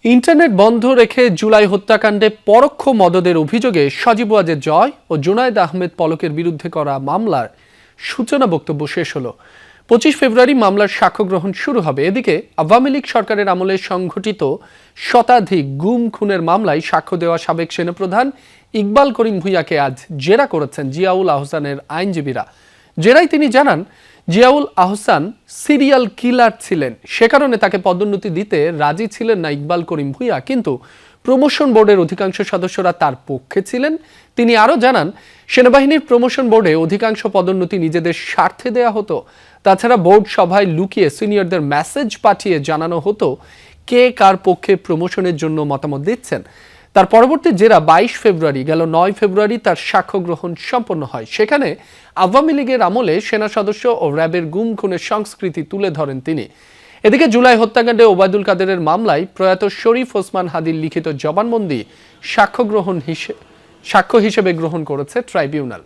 Internet বন্ধ রেখে জুলাই হত্যাকাণ্ডে পরোক্ষ মদদের অভিযোগে সজীব ওয়াজেদ জয় ও জুনায়েদ আহমেদ পলকের বিরুদ্ধে করা মামলার সূচনা বক্তব্য শেষ হলো। 25 ফেব্রুয়ারি মামলার সাক্ষ্য গ্রহণ শুরু হবে। এদিকে আওয়ামী লীগ সরকারের আমলে সংঘটিত শতাধিক গুম খুনের মামলায় সাক্ষ্য দেওয়া সাবেক সেনাপ্রধান ইকবাল করিম ভূঁইয়াকে আজ জেরা করেছেন জিয়াউল আহসানের আইনজীবীরা। জেরায় তিনি জানান, জিয়াউল আহসান সিরিয়াল কিলার ছিলেন, সে কারণে তাকে পদোন্নতি দিতে রাজি ছিলেন না ইকবাল করিম ভূঁইয়া, কিন্তু প্রমোশন বোর্ডের অধিকাংশ সদস্যরা তার পক্ষে ছিলেন। তিনি আরও জানান, সেনাবাহিনীর প্রমোশন বোর্ডে অধিকাংশ পদোন্নতি নিজেদের স্বার্থে দেয়া হতো। তাছাড়া বোর্ড সভায় লুকিয়ে সিনিয়রদের মেসেজ পাঠিয়ে জানানো হতো কে কার পক্ষে প্রমোশনের জন্য মতামত দিচ্ছেন। তার পরবর্তী জেরা 22 ফেব্রুয়ারি গেল 9 ফেব্রুয়ারি তার সাক্ষ্য গ্রহণ সম্পন্ন হয়। সেখানে আওয়ামী লীগের আমলে সেনা সদস্য ও র্যাবের গুম খুনের সংস্কৃতি তুলে ধরেন তিনি। এদিকে জুলাই হত্যাকাণ্ডে ওবায়দুল কাদেরের মামলায় প্রয়াত শরীফ ওসমান হাদির লিখিত জবানবন্দি সাক্ষ্য হিসেবে গ্রহণ করেছে ট্রাইব্যুনাল।